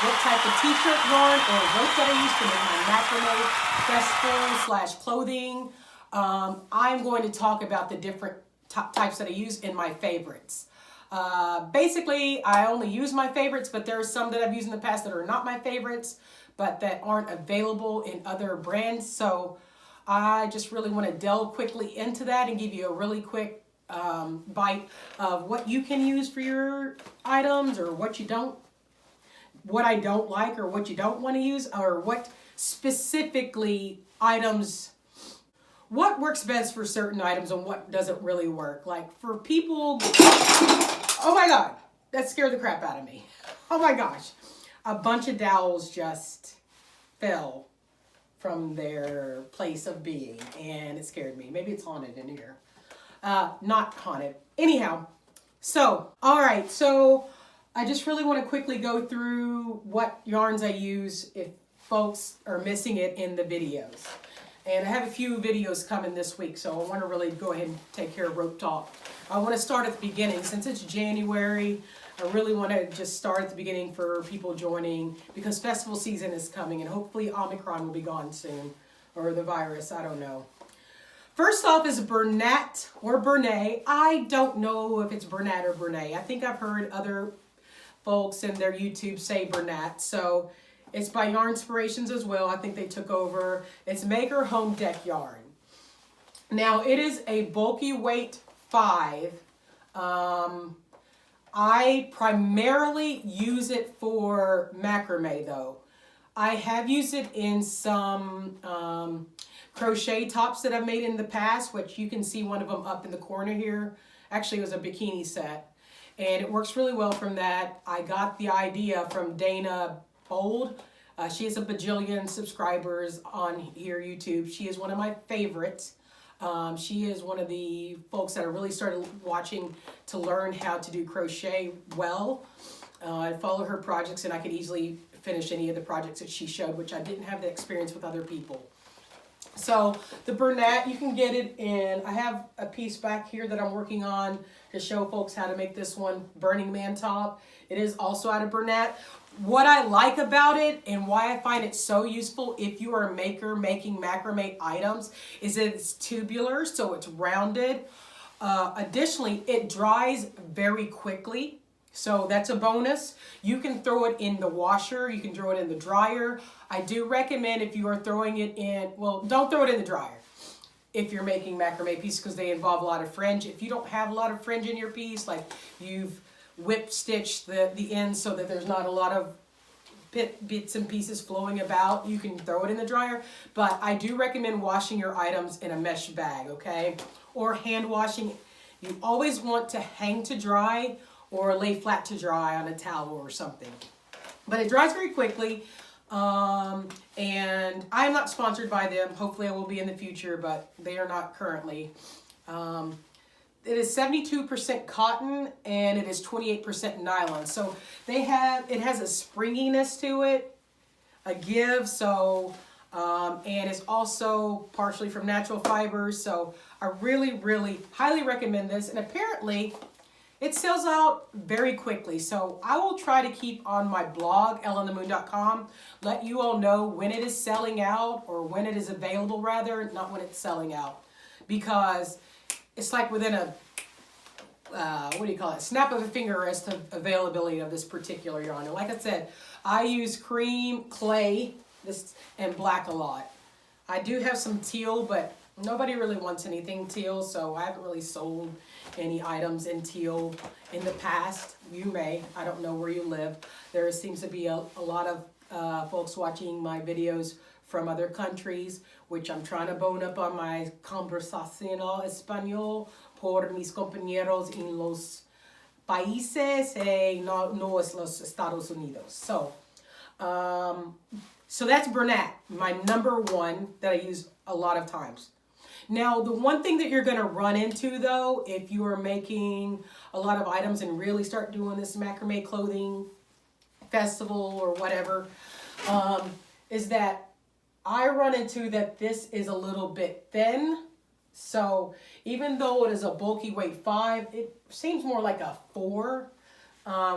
what type of t-shirt yarn or rope that I use to make my macrame festival / clothing. I'm going to talk about the different types that I use in my favorites. Basically, I only use my favorites, but there are some that I've used in the past that are not my favorites, but that aren't available in other brands. So I just really want to delve quickly into that and give you a really quick bite of what you can use for your items, or what you don't, what I don't like, or what you don't want to use, or what specifically items, what works best for certain items and what doesn't really work. Like for people, oh my God, that scared the crap out of me. Oh my gosh, a bunch of dowels just fell from their place of being and it scared me. Maybe it's haunted in here. Not haunted. Anyhow, so, all right, so I just really want to quickly go through what yarns I use if folks are missing it in the videos. And I have a few videos coming this week, so I want to really go ahead and take care of rope talk. I want to start at the beginning. Since it's January, I really want to just start at the beginning for people joining, because festival season is coming and hopefully Omicron will be gone soon, or the virus, I don't know. First off is Bernat or Bernat. I don't know if it's Bernat or Bernat. I think I've heard other folks in their YouTube say Bernat. So it's by Yarn Inspirations as well. I think they took over. It's Maker Home Dec yarn. Now it is a bulky weight 5. I primarily use it for macrame though. I have used it in some crochet tops that I've made in the past, which you can see one of them up in the corner here. Actually, it was a bikini set, and it works really well from that. I got the idea from Dana Bold. She has a bajillion subscribers on here, YouTube. She is one of my favorites. She is one of the folks that I really started watching to learn how to do crochet well. I follow her projects and I could easily finish any of the projects that she showed, which I didn't have the experience with other people. So the Bernat, you can get it in, I have a piece back here that I'm working on to show folks how to make this one, Burning Man top. It is also out of Bernat. What I like about it and why I find it so useful if you are a maker making macrame items is that it's tubular, so it's rounded. Additionally, it dries very quickly. So that's a bonus. You can throw it in the washer. You can throw it in the dryer. I do recommend if you are throwing it in, well, don't throw it in the dryer if you're making macrame pieces because they involve a lot of fringe. If you don't have a lot of fringe in your piece, like you've whip stitched the ends so that there's not a lot of bits and pieces flowing about, you can throw it in the dryer. But I do recommend washing your items in a mesh bag, okay? Or hand washing. You always want to hang to dry or lay flat to dry on a towel or something. But it dries very quickly, and I'm not sponsored by them. Hopefully I will be in the future, but they are not currently. It is 72% cotton and it is 28% nylon. So it has a springiness to it, a give, so, and it's also partially from natural fibers. So I really, really highly recommend this. And apparently it sells out very quickly, so I will try to keep on my blog, ellenthemoon.com, let you all know when it is selling out, or when it is available rather, not when it's selling out. Because it's like within a, snap of a finger as to availability of this particular yarn. And like I said, I use cream, clay, and black a lot. I do have some teal, but nobody really wants anything teal, so I haven't really sold any items in teal in the past. You may, I don't know where you live. There seems to be a lot of folks watching my videos from other countries, which I'm trying to bone up on my conversacional español por mis compañeros en los países no es los Estados Unidos. So that's Bernat, my number one that I use a lot of times. Now, the one thing that you're going to run into, though, if you are making a lot of items and really start doing this macrame clothing festival or whatever, is that I run into that this is a little bit thin. So even though it is a bulky weight 5, it seems more like a 4.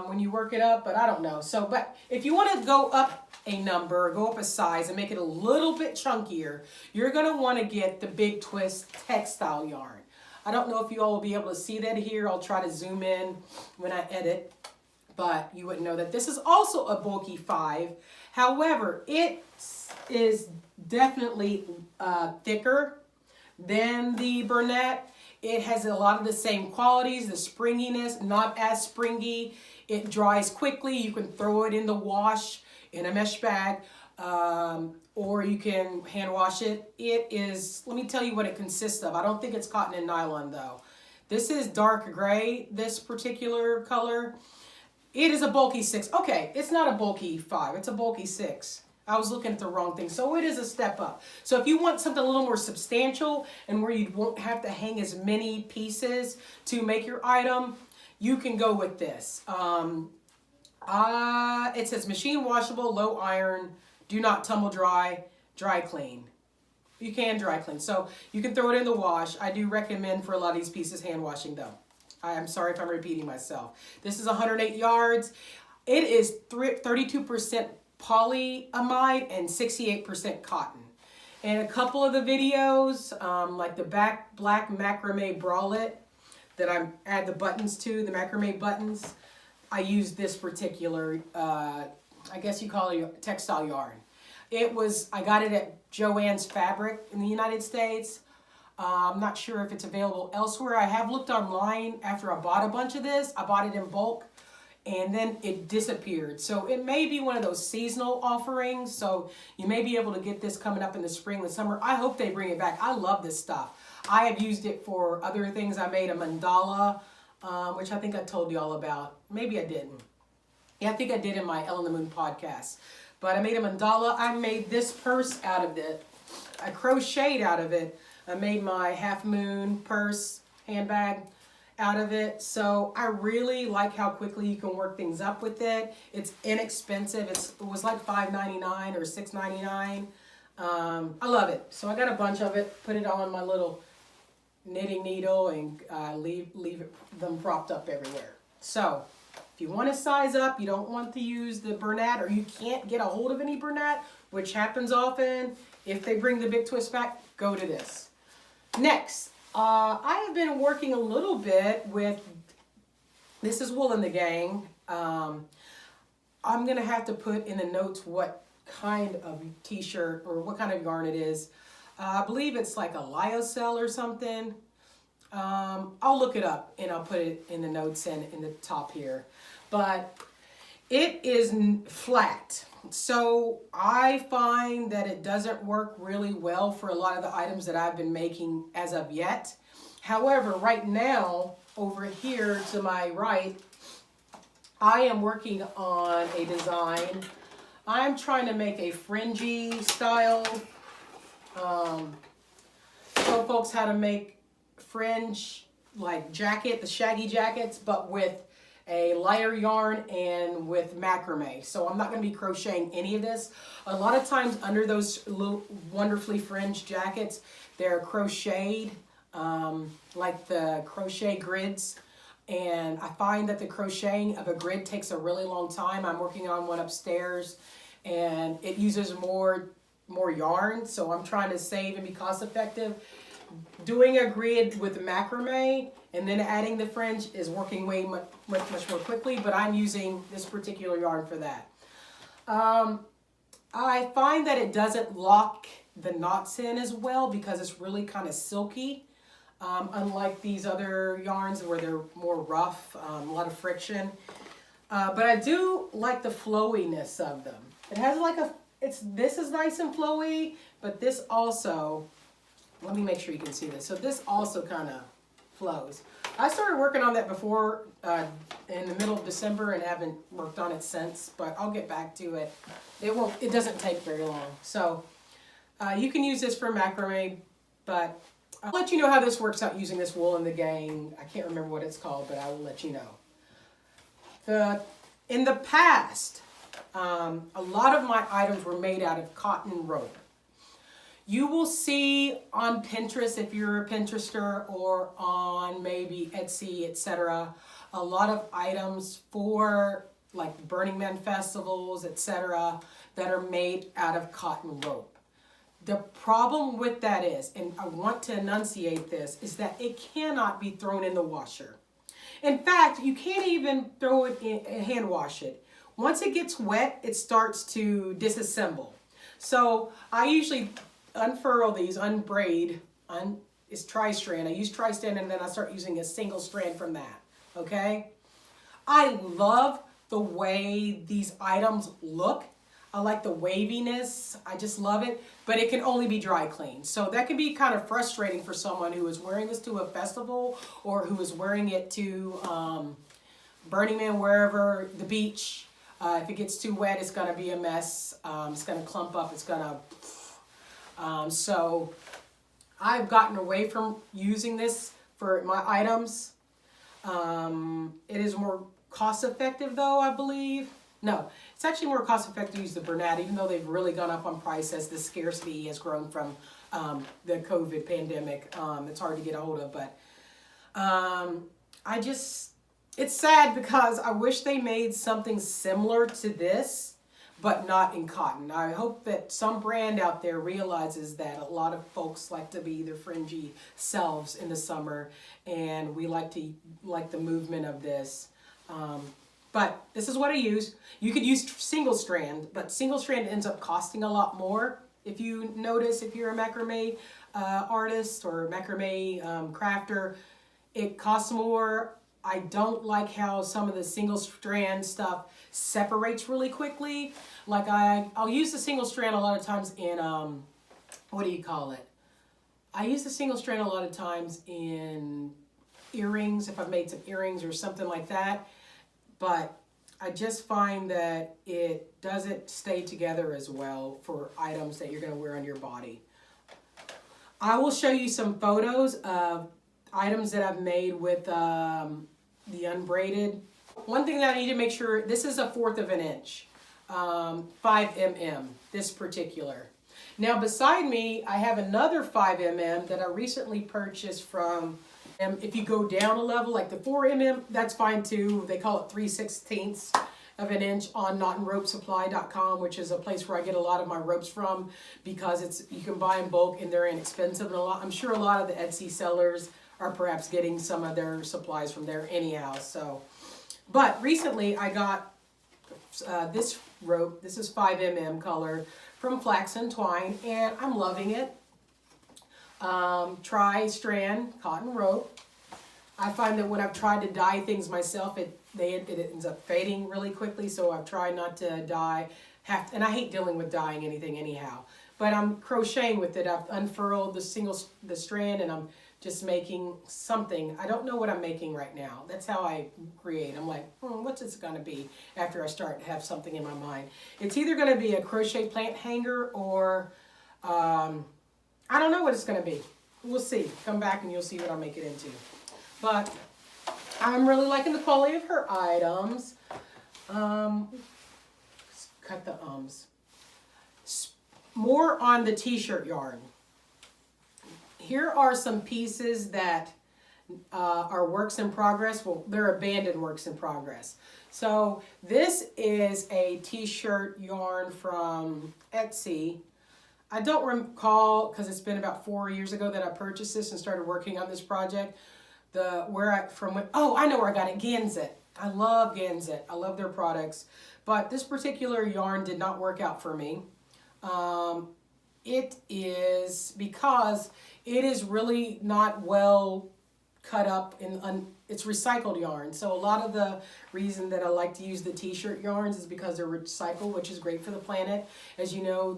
when you work it up, but I don't know. So, but if you want to go up a number, go up a size and make it a little bit chunkier, you're going to want to get the big Twist Textile Yarn. I don't know if you all will be able to see that here. I'll try to zoom in when I edit, but you wouldn't know that this is also a bulky 5. However, it is definitely thicker than the Bernat. It has a lot of the same qualities, the springiness, not as springy. It dries quickly. You can throw it in the wash in a mesh bag, or you can hand wash it. It is, let me tell you what it consists of. I don't think it's cotton and nylon though. This is dark gray, this particular color. It is a bulky 6. Okay, it's not a bulky 5, it's a bulky 6. I was looking at the wrong thing. So it is a step up. So if you want something a little more substantial and where you won't have to hang as many pieces to make your item, you can go with this. It says machine washable, low iron, do not tumble dry, dry clean. You can dry clean. So you can throw it in the wash. I do recommend for a lot of these pieces hand washing though. I'm sorry if I'm repeating myself. This is 108 yards. It is 32% polyamide and 68% cotton. And a couple of the videos, like the black macrame bralette that I add the buttons to, the macrame buttons, I use this particular, I guess you call it textile yarn. I got it at Joann's Fabric in the United States. I'm not sure if it's available elsewhere. I have looked online after I bought a bunch of this. I bought it in bulk and then it disappeared. So it may be one of those seasonal offerings. So you may be able to get this coming up in the spring and summer. I hope they bring it back. I love this stuff. I have used it for other things. I made a mandala, which I think I told you all about. Maybe I didn't. Yeah, I think I did in my Ellen the Moon podcast. But I made a mandala. I made this purse out of it. I crocheted out of it. I made my half moon purse handbag out of it. So I really like how quickly you can work things up with it. It's inexpensive. It was like $5.99 or $6.99. I love it. So I got a bunch of it, put it on my little knitting needle and leave them propped up everywhere. So if you want to size up, you don't want to use the Bernat, or you can't get a hold of any Bernat, which happens often, if they bring the big twist back, go to this. Next, I have been working a little bit with, this is Wool in the Gang. I'm going to have to put in the notes what kind of t-shirt or what kind of yarn it is. I believe it's like a lyocell or something. I'll look it up and I'll put it in the notes and in the top here. But it is flat. So I find that it doesn't work really well for a lot of the items that I've been making as of yet. However, right now, over here to my right, I am working on a design. I'm trying to make a fringy style. Show folks how to make fringe like jacket, the shaggy jackets, but with a lighter yarn and with macrame. So I'm not going to be crocheting any of this. A lot of times under those little wonderfully fringed jackets, they're crocheted, like the crochet grids. And I find that the crocheting of a grid takes a really long time. I'm working on one upstairs and it uses more yarn. So I'm trying to save and be cost effective. Doing a grid with macrame and then adding the fringe is working way much more quickly, but I'm using this particular yarn for that. I find that it doesn't lock the knots in as well because it's really kind of silky, unlike these other yarns where they're more rough, a lot of friction. But I do like the flowiness of them. It has like this is nice and flowy, but this also, let me make sure you can see this. So this also kind of flows. I started working on that before in the middle of December and haven't worked on it since, but I'll get back to it. It doesn't take very long. So you can use this for macrame, but I'll let you know how this works out using this Wool in the Gang. I can't remember what it's called, but I will let you know. In the past, a lot of my items were made out of cotton rope. You will see on Pinterest, if you're a Pinterester, or on maybe Etsy, etc., a lot of items for like Burning Man festivals, etc., that are made out of cotton rope. The problem with that is, and I want to enunciate this, is that it cannot be thrown in the washer. In fact, you can't even throw it in and hand wash it. Once it gets wet, it starts to disassemble. So I usually unfurl these, unbraid, it's tri-strand. I use tri-strand and then I start using a single strand from that, okay? I love the way these items look. I like the waviness, I just love it, but it can only be dry cleaned. So that can be kind of frustrating for someone who is wearing this to a festival or who is wearing it to Burning Man, wherever, the beach. If it gets too wet, it's gonna be a mess. It's gonna clump up, it's gonna... So I've gotten away from using this for my items. It is more cost effective though, I believe. No, it's actually more cost effective to use the Bernat, even though they've really gone up on price as the scarcity has grown from the COVID pandemic. It's hard to get a hold of, but it's sad because I wish they made something similar to this, but not in cotton. I hope that some brand out there realizes that a lot of folks like to be their fringy selves in the summer, and we like the movement of this. But this is what I use. You could use single strand, but single strand ends up costing a lot more. If you notice, if you're a macrame artist or macrame crafter, it costs more. I don't like how some of the single strand stuff separates really quickly. Like I'll use the single strand a lot of times in, what do you call it? I use the single strand a lot of times in earrings, if I've made some earrings or something like that. But I just find that it doesn't stay together as well for items that you're going to wear on your body. I will show you some photos of items that I've made with the unbraided. One thing that I need to make sure, this is 1/4 of an inch, 5 mm, this particular. Now beside me, I have another 5 mm that I recently purchased from, if you go down a level, like the 4 mm, that's fine too. They call it 3/16 of an inch on knotandropesupply.com, which is a place where I get a lot of my ropes from, because you can buy in bulk and they're inexpensive. And I'm sure a lot of the Etsy sellers are perhaps getting some of their supplies from there anyhow. So, but recently I got this rope. This is 5 mm color from Flax and Twine, and I'm loving it. Tri-strand cotton rope. I find that when I've tried to dye things myself, it ends up fading really quickly, so I've tried not to dye. And I hate dealing with dyeing anything anyhow. But I'm crocheting with it. I've unfurled the strand, and I'm just making something. I don't know what I'm making right now. That's how I create. I'm like, what's this gonna be after I start to have something in my mind? It's either gonna be a crochet plant hanger or, I don't know what it's gonna be. We'll see. Come back and you'll see what I'll make it into. But I'm really liking the quality of her items. Cut the ums. More on the t-shirt yarn. Here are some pieces that are works in progress. Well, they're abandoned works in progress. So this is a t-shirt yarn from Etsy. I don't recall, because it's been about 4 years ago that I purchased this and started working on this project. Oh, I know where I got it, Ganzit. I love Ganzit. I love their products. But this particular yarn did not work out for me. It is because it is really not well cut up it's recycled yarn. So a lot of the reason that I like to use the t-shirt yarns is because they're recycled, which is great for the planet. As you know,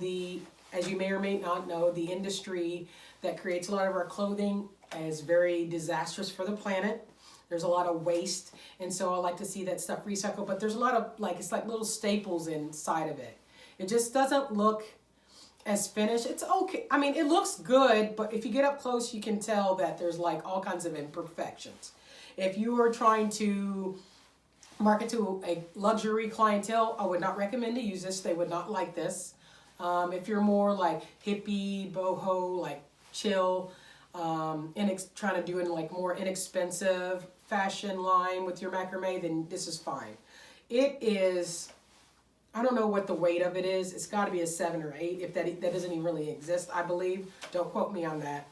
as you may or may not know, the industry that creates a lot of our clothing is very disastrous for the planet. There's a lot of waste, and so I like to see that stuff recycled, but there's a lot of, it's like little staples inside of it. It just doesn't look as finished. It's okay. I mean, it looks good, but if you get up close, you can tell that there's like all kinds of imperfections. If you are trying to market to a luxury clientele, I would not recommend to use this. They would not like this. If you're more like hippie, boho, like chill, trying to do it in like more inexpensive fashion line with your macrame, then this is fine. It is, I don't know what the weight of it is. It's got to be a 7 or 8, if that doesn't even really exist, I believe. Don't quote me on that.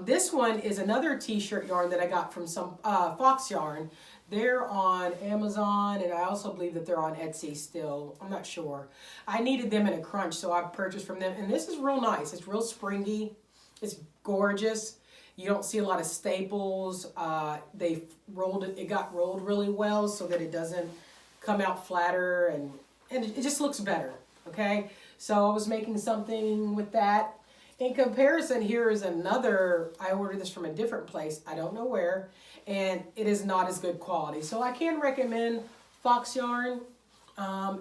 This one is another t-shirt yarn that I got from some Fox Yarn. They're on Amazon, and I also believe that they're on Etsy still. I'm not sure. I needed them in a crunch, so I purchased from them. And this is real nice. It's real springy. It's gorgeous. You don't see a lot of staples. They rolled it. It got rolled really well so that it doesn't come out flatter, and it just looks better. Okay, so I was making something with that. In comparison, here is another. I ordered this from a different place. I don't know where, and it is not as good quality. So I can recommend Fox Yarn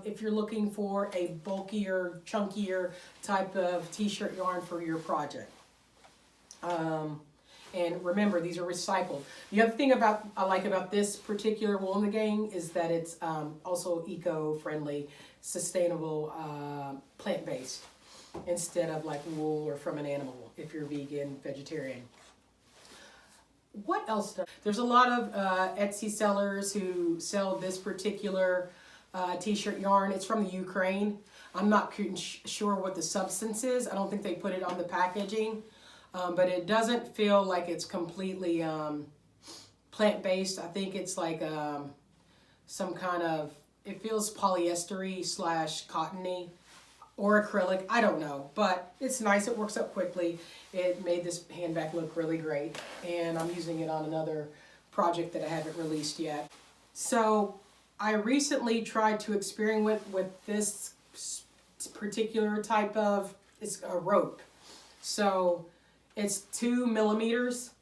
if you're looking for a bulkier, chunkier type of t-shirt yarn for your project. And remember, these are recycled. The other thing I like about this particular Wool in the Gang is that it's also eco-friendly, sustainable, plant-based, instead of like wool or from an animal if you're vegan, vegetarian. What else? There's a lot of Etsy sellers who sell this particular t-shirt yarn. It's from the Ukraine. I'm not sure what the substance is. I don't think they put it on the packaging. But it doesn't feel like it's completely plant-based. I think it's like some kind of, it feels polyester-y / cottony or acrylic. I don't know, but it's nice. It works up quickly. It made this handbag look really great, and I'm using it on another project that I haven't released yet. So I recently tried to experiment with this particular type of, it's a rope. So it's 2 millimeters.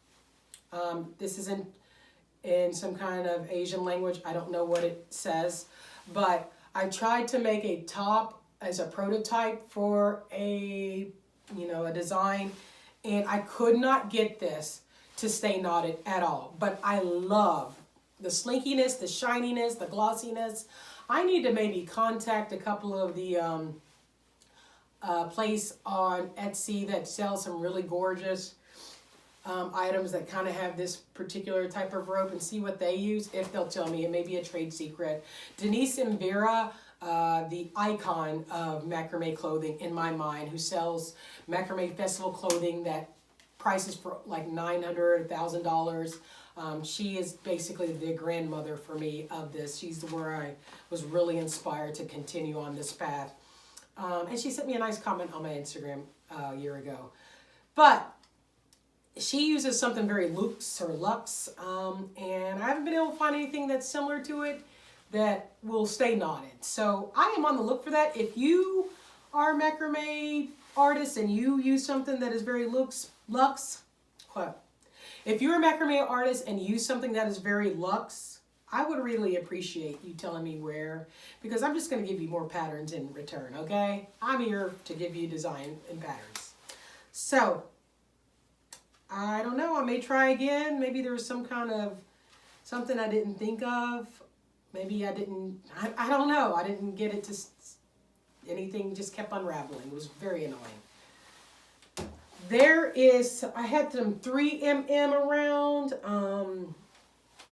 This is in some kind of Asian language. I don't know what it says, but I tried to make a top as a prototype for a design, and I could not get this to stay knotted at all. But I love the slinkiness, the shininess, the glossiness. I need to maybe contact a couple of the place on Etsy that sells some really gorgeous items that kind of have this particular type of rope and see what they use, if they'll tell me. It may be a trade secret. Denise Invera, the icon of macrame clothing in my mind, who sells macrame festival clothing that prices for like $900, $1,000. She is basically the grandmother for me of this. She's where I was really inspired to continue on this path. And she sent me a nice comment on my Instagram a year ago. But she uses something very luxe, and I haven't been able to find anything that's similar to it that will stay knotted. So I am on the look for that. If you are a macrame artist and you use something that is very luxe, if you're a macrame artist and use something that is very luxe, I would really appreciate you telling me where, because I'm just going to give you more patterns in return, okay? I'm here to give you design and patterns. So, I don't know. I may try again. Maybe there was some kind of something I didn't think of. Maybe I didn't, I don't know. I didn't get it to, anything just kept unraveling. It was very annoying. There is, I had some 3mm around.